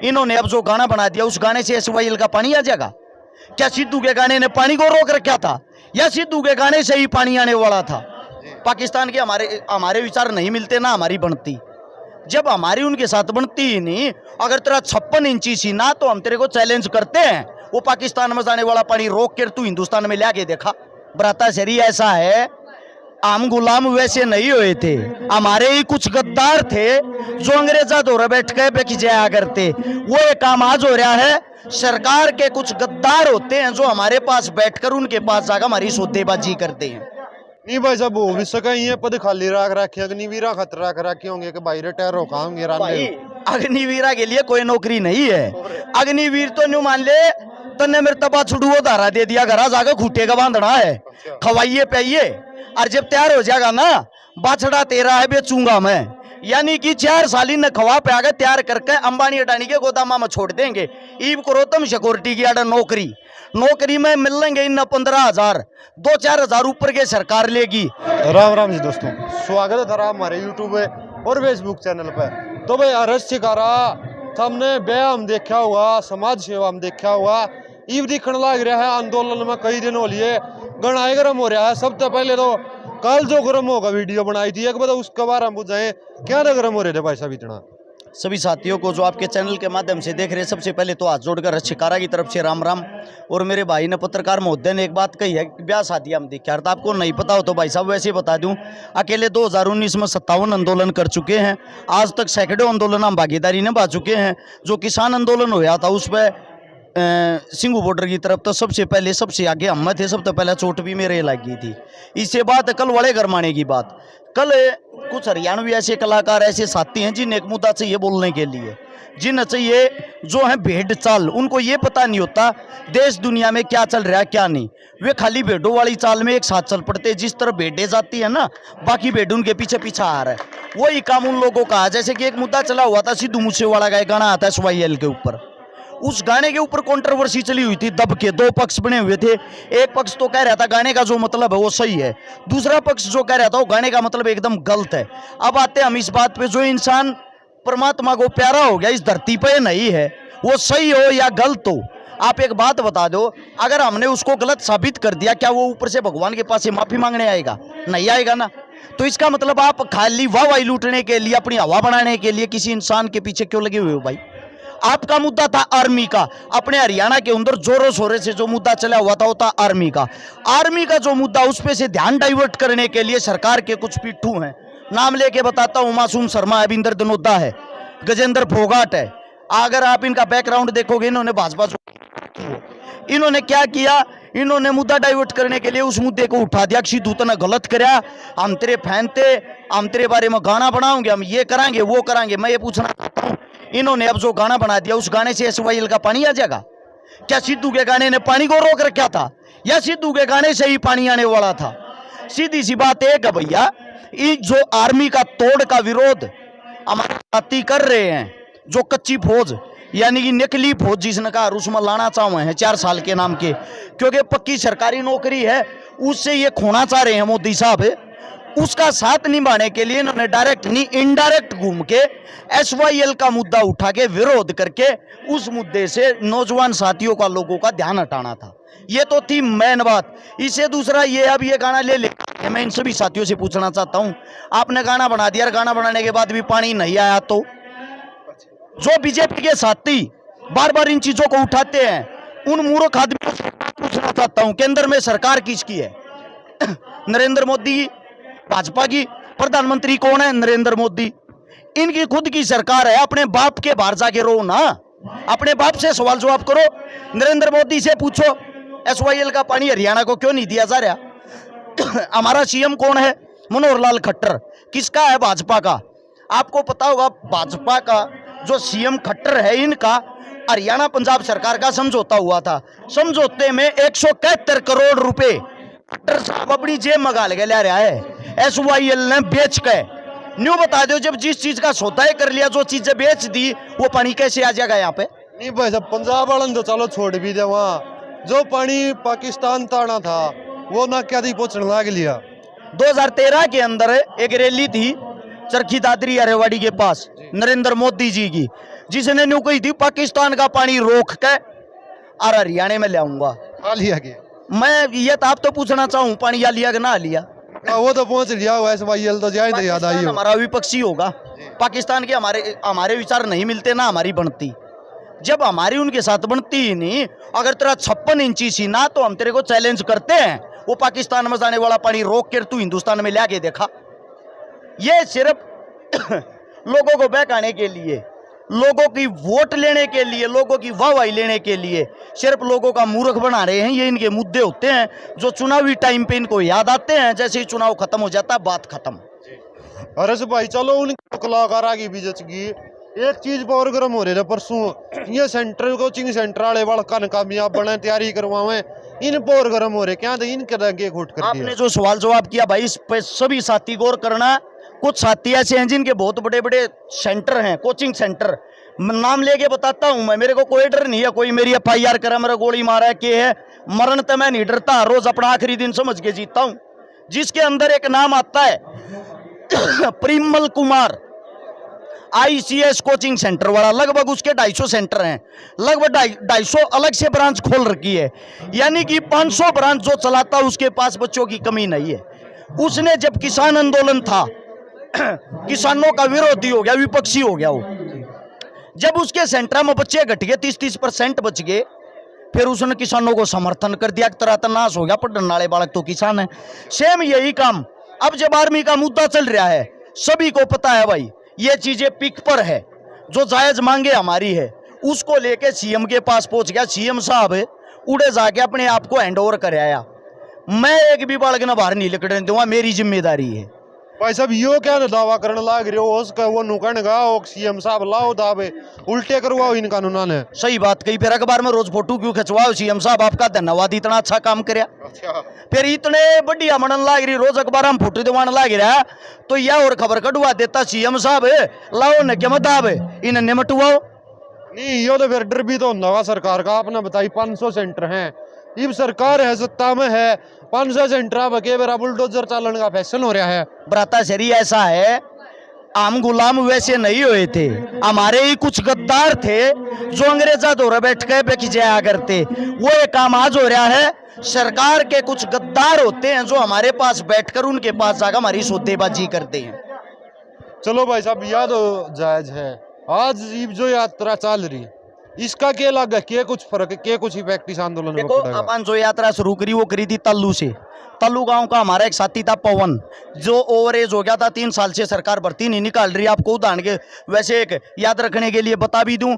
इन्होंने अब जो गाना बना दिया उस गाने से एसवाईएल का पानी आ जाएगा क्या? सिद्धू के गाने ने पानी को रोक रखा था या सिद्धू के गाने से ही पानी आने वाला था? पाकिस्तान के हमारे विचार नहीं मिलते ना हमारी बनती, जब हमारी उनके साथ बनती ही नहीं। अगर तेरा 56 इंची सीना तो हम तेरे को चैलेंज करते हैं, वो पाकिस्तान में जाने वाला पानी रोक कर तू हिंदुस्तान में लाके देखा। बराता शरी ऐसा है, हम गुलाम वैसे नहीं हुए थे, हमारे ही कुछ गद्दार थे जो अंग्रेजा दौरे बैठ के बेच जाया करते। वो एक काम आज हो रहा है, सरकार के कुछ गद्दार होते हैं जो हमारे पास बैठकर उनके पास जाकर हमारी सौदेबाजी करते हैं। नहीं भाई साहब, हो भी सका ये पद खाली रख रखे, अग्निवीरा खतरा रख रखे होंगे कि भाई रिटायर रोकाओगे। भाई अग्निवीरा के लिए कोई नौकरी नहीं है। अग्निवीर तो न्यू मान ले तन्ने मेरे तबा छुड़ुओ धारा दे दिया, घर जाकर खूटे का बांधना है, खवाइए पिए, और जब तैयार हो जाएगा ना बाछड़ा तेरा है बेचूंगा मैं। यानी कि 4 साल ने खवा पे आगे तैयार करके अंबानी अडानी के गोदामा में छोड़ देंगे। ईब करो तुम सिक्योरिटी की आडा नौकरी में मिल लेंगे इन 15,000, 2-4 हजार ऊपर के सरकार लेगी। राम राम जी दोस्तों, स्वागत है थारा हमारे यूट्यूब पे और फेसबुक चैनल पे। तो भाई अरस शिकारा हमने ब्याह हम देखा हुआ, समाज सेवा हम देखा हुआ, ईब दिखने लग रहा है आंदोलन में कई दिन हो लिए, गणाए गर्म हो रहा है। सबसे पहले तो कल जो गर्म होगा वीडियो बनाई थी एक बार उसके बारे में बुझाएं, क्या गर्म हो रहे थे भाई साहब इतना? सभी साथियों को जो आपके चैनल के माध्यम से देख रहे हैं, सबसे पहले तो हाथ जोड़कर शिकारा की तरफ से राम राम। और मेरे भाई ने पत्रकार महोदय ने एक बात कही है, ब्याह शादी हम देखा, आपको नहीं पता हो तो भाई साहब वैसे बता दूं, अकेले 2019 में 57 आंदोलन कर चुके हैं। आज तक सैकड़ों आंदोलन हम भागीदारी निभा चुके हैं। जो किसान आंदोलन हुआ था उस पर सिंगू बॉर्डर की तरफ तो सबसे पहले सबसे आगे हम थे, सबसे पहले चोट भी मेरे लगी थी। इससे बात कल बड़े गरमाने की बात, कल कुछ हरियाणवी ऐसे कलाकार ऐसे साथी हैं जिन्हें एक मुद्दा चाहिए बोलने के लिए, जिन्हें चाहिए जो है भेड़ चाल, उनको ये पता नहीं होता देश दुनिया में क्या चल रहा है क्या नहीं। वे खाली भेड़ों वाली चाल में एक साथ चल पड़ते, जिस तरह भेड़ें जाती है ना बाकी भेड़ उनके पीछे पीछे आ रहा है। वही काम उन लोगों का, जैसे कि एक मुद्दा चला हुआ था सिद्धू मूसेवाला का एक गाना आता है एसवाईएल के ऊपर, उस गाने के ऊपर कंट्रोवर्सी चली हुई थी दब के। 2 पक्ष बने हुए थे, एक पक्ष तो कह रहा था गाने का जो मतलब है वो सही है, दूसरा पक्ष जो कह रहा था वो गाने का मतलब एकदम गलत है। अब आते हम इस बात पे, जो इंसान परमात्मा को प्यारा हो गया इस धरती पे नहीं है, वो सही हो या गलत हो, आप एक बात बता दो, अगर हमने उसको गलत साबित कर दिया क्या वो ऊपर से भगवान के पास से माफी मांगने आएगा? नहीं आएगा ना। तो इसका मतलब आप खाली वाहवाही लूटने के लिए, अपनी हवा बनाने के लिए किसी इंसान के पीछे क्यों लगे हुए हो भाई? आपका मुद्दा था आर्मी का, अपने हरियाणा के अंदर जोरों शोरों से जो मुद्दा चला हुआ था वो था आर्मी का। आर्मी का जो मुद्दा, उस पे से ध्यान डाइवर्ट करने के लिए सरकार के कुछ पिट्ठू हैं, नाम लेके बताता हूं, मासूम शर्मा है, अविंदर धनोदा है, गजेंद्र फोगाट है। अगर आप इनका बैकग्राउंड देखोगे, इन्होंने भाजपा, इन्होंने क्या किया, इन्होंने मुद्दा डाइवर्ट करने के लिए उस मुद्दे को उठा दिया। सिद्धू ने गलत कराया, हम तेरे फैन थे, हम तेरे बारे में गाना बनाओगे, हम ये कराएंगे वो कराएंगे। मैं ये पूछना चाहता हूँ, इन्होंने अब जो गाना बना दिया उस गाने से एसवाईएल का पानी आ जाएगा क्या? सिद्धू के गाने ने पानी को रोक रखा था या सिद्धू के गाने से ही पानी आने वाला था? सीधी सी बात एक है भैया, जो आर्मी का तोड़ का विरोध हमारे साथी कर रहे हैं, जो कच्ची फौज यानी कि नकली फौज जिसने कहा उसमें लाना चाहे हैं 4 साल के नाम के, क्योंकि पक्की सरकारी नौकरी है, उससे ये खोना चाह रहे हैं मोदी साहब। उसका साथ निभाने के लिए इन्होंने डायरेक्ट नहीं इनडायरेक्ट घूम के एसवाईएल का मुद्दा उठा के विरोध करके उस मुद्दे से नौजवान साथियों का, लोगों का ध्यान हटाना था। ये तो थी मेन बात। इससे दूसरा ये, अब ये गाना ले मैं इन सभी साथियों से पूछना चाहता हूं, आपने गाना बना दिया, गाना बनाने के बाद भी पानी नहीं आया तो जो बीजेपी के साथी बार बार इन चीजों को उठाते हैं, उन मूर्ख आदमियों से पूछना चाहता हूं, केंद्र में सरकार किसकी है? नरेंद्र मोदी, भाजपा की। प्रधानमंत्री कौन है? नरेंद्र मोदी। इनकी खुद की सरकार है, अपने बाप के बाहर जाके रो ना, अपने बाप से सवाल जवाब करो। नरेंद्र मोदी से पूछो एसवाईएल का पानी हरियाणा को क्यों नहीं दिया जा रहा? हमारा सीएम कौन है? मनोहर लाल खट्टर। किसका है? भाजपा का। आपको पता होगा भाजपा का जो सीएम खट्टर है, इनका हरियाणा पंजाब सरकार का समझौता हुआ था। समझौते में 171 करोड़ रुपए खट्टर साहब अपनी जेब में गाल के ले रहा है, एसवाईएल ने बेच के। न्यू बता दो, जब जिस चीज का सौदा कर लिया, जो चीजें बेच दी, वो पानी कैसे आ जाएगा यहाँ पे? नहीं भाई साहब, पंजाब वाले तो चलो छोड़ भी दे, वहाँ जो पानी पाकिस्तान ताना था वो ना क्या पहुंचने लग लिया। 2013 के अंदर एक रैली थी चरखी दादरी अरेवाड़ी के पास, नरेंद्र मोदी जी की। जिसने न्यू कही थी पाकिस्तान का पानी रोक के और हरियाणा में ले आऊंगा। खा लिया गया। मैं ये तो आप तो पूछना चाहूँ पानी या लिया कि ना लिया। वो तो पहुंच लिया हुआ है, SYL तो जाए याद आई पाकिस्तान हो। हमारा विपक्षी होगा, पाकिस्तान के हमारे विचार नहीं मिलते ना हमारी बनती। जब हमारी उनके साथ बनती ही नहीं, अगर तेरा 56 इंची सीना तो हम तेरे को चैलेंज करते हैं, वो पाकिस्तान में जाने वाला पानी रोक कर तू हिंदुस्तान में ला के देखा। ये सिर्फ लोगों को बहकाने के लिए, लोगों की वोट लेने के लिए, लोगों की वाहवाही लेने के लिए सिर्फ लोगों का मूर्ख बना रहे हैं। ये इनके मुद्दे होते हैं जो चुनावी टाइम पे इनको याद आते हैं, जैसे ही चुनाव खत्म हो जाता है बात खत्म। अरे से भाई चलो उनके कलाकार आगे भी जच गई। एक चीज पर गर्म हो रहे थे परसों, ये सेंटर कोचिंग सेंटर वाले बड़का कामयाब बने तैयारी करवावे, इन पर गर्म हो रहे क्या, तो इनके लगे घुट कर आपने जो सवाल जवाब किया भाई, इस पे सभी साथी गौर करना। कुछ साथी ऐसे हैं जिनके बहुत बड़े बड़े सेंटर हैं, कोचिंग सेंटर, नाम लेके बताता हूं मैं, मेरे को कोई डर नहीं है, कोई मेरी FIR करा, मेरा गोली मारा है के है, मरण तो मैं नहीं डरता, रोज अपना आखिरी दिन समझ के जीता हूं। जिसके अंदर एक नाम आता है Parimal Kumar, ICS coaching centre वाला, लगभग उसके 250 सेंटर हैं, लगभग 250 अलग से ब्रांच खोल रखी है, यानी कि 500 ब्रांच जो चलाता उसके पास बच्चों की कमी नहीं है। उसने जब किसान आंदोलन था किसानों का विरोधी हो गया, विपक्षी हो गया वो, जब उसके सेंटर में बच्चे घट गए, 30-30% बच गए, फिर उसने किसानों को समर्थन कर दिया, तरह तनाश हो गया, पढ़ने वाले बालक तो किसान है। सेम यही काम अब जब आर्मी का मुद्दा चल रहा है, सभी को पता है भाई ये चीजें पिक पर है, जो जायज मांगे हमारी है, उसको लेके CM के पास पहुंच गया। CM साहब उड़े जाके अपने आप को हैंड ओवर कर आया। मैं एक भी बालक ना बाहर नहीं निकलने दूंगा, मेरी जिम्मेदारी है। भाई साहब यो क्या दावा करने लाग रहे हो, उसका वो नुकन गा CM साहब लाओ दावे उल्टे करवाओ इन कानूनों ने। सही बात कही, फिर अखबार में रोज फोटो क्यों खिंचवाओ? CM साहब आपका धन्यवाद, इतना अच्छा काम करया। फिर इतने बढ़िया मनन लाग रही, रोज अखबार में फोटो दिवान लाग रहा, तो यह और खबर कटवा देता CM साहब लाओ न क्या मताब इन निमटवाओ। नहीं यो तो फिर डर भी तो नवा सरकार का, आपने बताई 500 सेंटर हैं, इब सरकार है सत्ता में है, 500 सेंटर बके बेरा बुलडोजर चालन का फैशन हो रहा है। ब्राता शरी ऐसा है, हम गुलाम वैसे नहीं हुए थे, हमारे ही कुछ गद्दार थे जो अंग्रेजा दौरे बैठ के बेखिजाया करते, वो ये काम आज हो रहा है। सरकार के कुछ गद्दार होते हैं जो हमारे पास बैठकर उनके पास जाकर हमारी सौदेबाजी करते हैं। चलो भाई साहब याद जायज है, आज जो यात्रा चल रही इसका क्या लगा, क्या कुछ फर्क, क्या कुछ इफेक्ट इस आंदोलन में देखो, पड़ेगा? अपन जो यात्रा शुरू करी वो करी थी तल्लू से। तल्लू गांव का हमारा एक साथी था पवन, जो ओवर एज हो गया था, 3 साल से सरकार भर्ती नहीं निकाल रही। आपको उदाहरण के वैसे एक याद रखने के लिए बता भी दूं,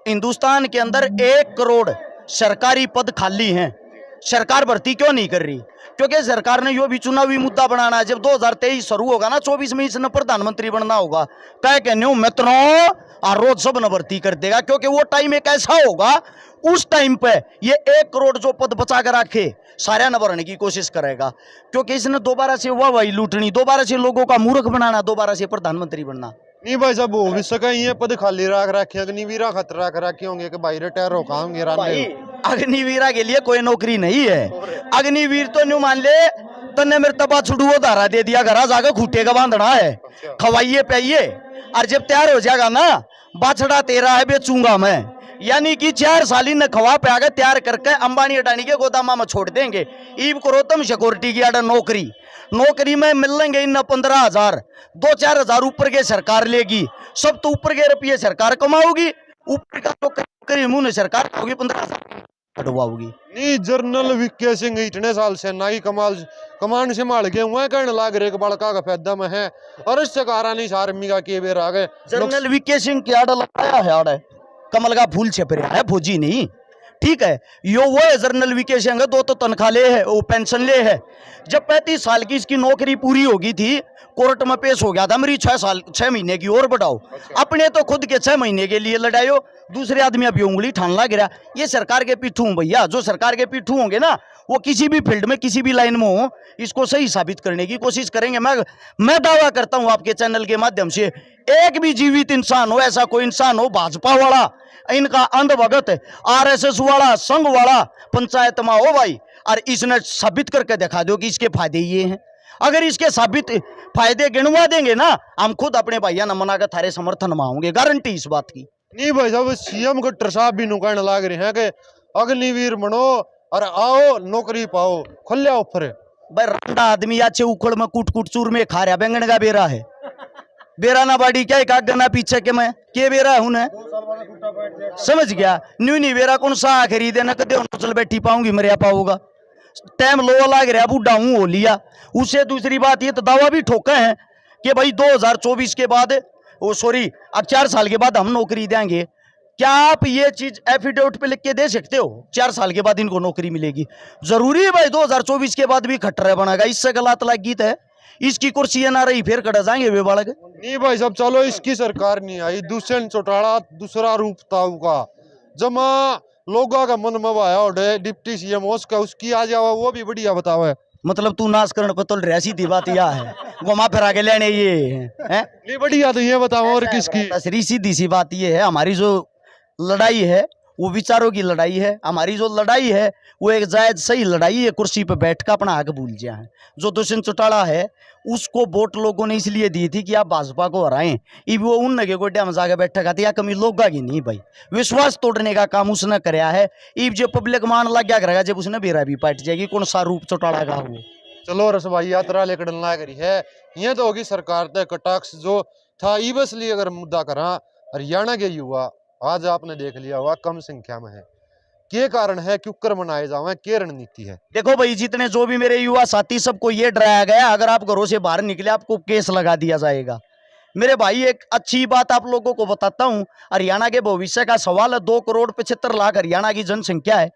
हिंदुस्तान के अंदर 1 करोड़ सरकारी पद खाली हैं, सरकार भर्ती क्यों नहीं कर रही? क्योंकि सरकार ने यो भी चुनावी मुद्दा बनाना है। जब 2023 शुरू होगा ना, 24 में इसने प्रधानमंत्री बनना होगा, तय कहने मित्रों और रोज सब न भर्ती कर देगा, क्योंकि वो टाइम एक ऐसा होगा, उस टाइम पे ये 1 करोड़ जो पद बचा कर रखे सारे न भरने की कोशिश करेगा, क्योंकि इसने दोबारा से वाहवाही लूटनी, दोबारा से लोगों का मूर्ख बनाना, दोबारा से प्रधानमंत्री बनना। नहीं भाई साहब हो भी सका, ये पद खाली रख रखे, अग्निवीरा खतरा रख रखे होंगे कि भाई रिटायर होंगे। भाई अग्निवीरा के लिए कोई नौकरी नहीं है। अग्निवीर तो न्यू मान ले तन्ने मेरे तबा छुड़ुओ धारा दे दिया, घर जाकर खूटे का बांधना है, खवाइए पाइए, और जब तैयार हो जाएगा ना, बाछड़ा तेरा है बेचूंगा मैं, यानी कि 4 साल न खवा पे आगे तैयार करके अंबानी अडानी के गोदामा में छोड़ देंगे। ईब करो तुम सिक्योरिटी की आडा नौकरी में मिलेंगे इन 15,000, 2-4 हजार ऊपर के सरकार लेगी, सब तो ऊपर के रुपये सरकार कमाओगी, ऊपर का नौकरी मुंह सरकार होगी, 15,000 कटवाओगी। नहीं जनरल वीके सिंह इतने साल से ना ही कमान संभाल के हुए कहने लाग रहे बड़का का फायदा में है, और इससे कारण इस आर्मी का के बेर आ गए। जनरल वीके सिंह की आड़ा लगाया है, आड़ा कमल का फूल छप रहा है, फौजी नहीं, ठीक है। यो वो है जनरल वीके सिंह, 2 तो तनख्वाह ले है, वो पेंशन ले है। जब 35 साल की इसकी नौकरी पूरी हो गई थी, कोर्ट में पेश हो गया था, मेरी 6 महीने की और बढ़ाओ। अपने तो खुद के 6 महीने के लिए लड़ायो, दूसरे आदमी अभी उंगली ठानला गिरा। ये सरकार के पीठू भैया, जो सरकार के पीठू होंगे ना, वो किसी भी फील्ड में किसी भी लाइन में हो, इसको सही साबित करने की कोशिश करेंगे। मैं दावा करता हूं आपके चैनल के माध्यम से, एक भी जीवित इंसान हो, ऐसा कोई इंसान हो भाजपा वाला, इनका अंधभगत, RSS वाला, संघ वाला पंचायत में हो भाई, और इसने साबित करके दिखा दो कि इसके फायदे ये हैं। अगर इसके साबित फायदे गिनवा देंगे ना, हम खुद अपने भैया नमना का थारे समर्थन में होंगे, गारंटी इस बात की। नहीं भाई साहब, सीएम गट्टर साहब भी नु कहने लग रहे हैं कि अग्निवीर बनो और आओ नौकरी पाओ, खुल्या ऑफर है। भाई रंडा आदमी आचे उखड़ में कूट कूट चूर में खा रहा, बैंगन का बेरा है, बेरा ना बाड़ी क्या एक गना पीछे के मैं के बेरा है उन्हें समझ गया। न्यू नहीं बेरा कौन सा खरीदे ना कदे चल बैठी पाऊंगी मरिया पाऊंगा, टाइम लो लाग रहा बूढ़ा हूं हो लिया। उससे दूसरी बात ये तो दावा भी ठोका है कि भाई 2024 के बाद वो सॉरी अब 4 साल के बाद हम नौकरी देंगे। क्या आप ये चीज एफिडेविट पे लिख के दे सकते हो 4 साल के बाद इनको नौकरी मिलेगी? जरूरी है भाई 2024 के बाद भी खट्टर बनेगा? इससे गलत लाग गीत है, इसकी कुर्सी ना रही फिर कट जाएंगे वे बालक। नहीं भाई साहब, चलो इसकी सरकार नहीं आई, दुष्यंत चौटाला दूसरा रूप था उनका, जमा लोगों का मन में आया और डिप्टी सीएम उसका उसकी आ जावा, वो भी बढ़िया बतावा। मतलब तू नाश करने पर तो रैसी थी बात यह है, घुमा फिरा के लेने ये है नहीं बढ़िया, तो ये बताओ और किसकी? सीधी सीधी सी बात ये है, हमारी जो लड़ाई है वो विचारों की लड़ाई है। हमारी जो लड़ाई है वो एक जायज सही लड़ाई है, कुर्सी पे बैठ कर अपना हक भूल जाए है। जो दुष्यंत चौटाला है उसको वोट लोगों ने इसलिए दी थी कि आप भाजपा को हराएं, इब वो उन के गोड्या में जाके बैठा खाती कमी लोगा की नहीं भाई, विश्वास तोड़ने का काम उसने कराया है। इब जो पब्लिक मान लग गया करेगा जब उसने बेरा भी पाट जाएगी, कौन सा रूप चौटाला का वो। चलो रसभाई यात्रा लेकर लग रही है, ये तो होगी सरकार तय कटाक्ष जो था। इसलिए अगर मुद्दा करा, हरियाणा के युवा आज आपने देख लिया हुआ कम संख्या में है, के कारण है क्यों कर मनाए जावे, के रणनीति है? देखो भाई जितने जो भी मेरे युवा साथी सबको ये डराया गया अगर आप घरों से बाहर निकले आपको केस लगा दिया जाएगा। मेरे भाई एक अच्छी बात आप लोगों को बताता हूं, हरियाणा के भविष्य का सवाल है। 2,75,00,000 हरियाणा की जनसंख्या है।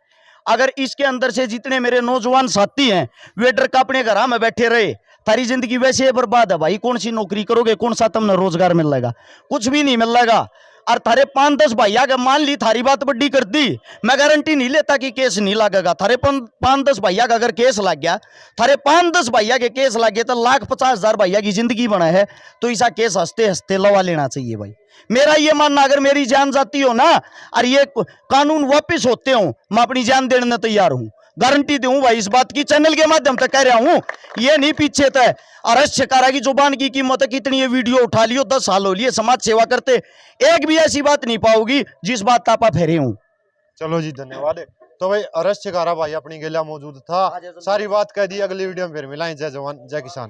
अगर इसके अंदर से जितने मेरे नौजवान साथी हैं वे डर का अपने घर में बैठे रहे, थारी जिंदगी वैसे ही बर्बाद है भाई। कौन सी नौकरी करोगे, कौन सा तुमने रोजगार मिलेगा? कुछ भी नहीं मिलेगा। और थारे 5-10 भैया के मान ली थारी बात बड्डी कर दी, मैं गारंटी नहीं लेता कि केस नहीं लगेगा। थारे 5-10 भैया का अगर केस लग गया, थारे 5-10 भैया के केस लग गए तो 1,50,000 भैया की जिंदगी बना है, तो ऐसा केस हंसते हंसते लवा लेना चाहिए भाई। मेरा ये मानना अगर मेरी जान जाती हो ना और ये कानून वापिस होते हो, मैं अपनी जान देने तैयार हूं, गारंटी दूं भाई इस बात की। चैनल के माध्यम से कह रहा हूं, ये नहीं पीछे तय। अरश शिकारा की जुबान की कीमत है कितनी, ये वीडियो उठा लियो 10 साल हो लिए समाज सेवा करते, एक भी ऐसी बात नहीं पाओगी जिस बात आप फेरे हूं। चलो जी धन्यवाद। तो भाई अरश शिकारा भाई अपनी गेला मौजूद था, सारी बात कह दी। अगली वीडियो में फिर मिलाएं। जय जवान जय किसान।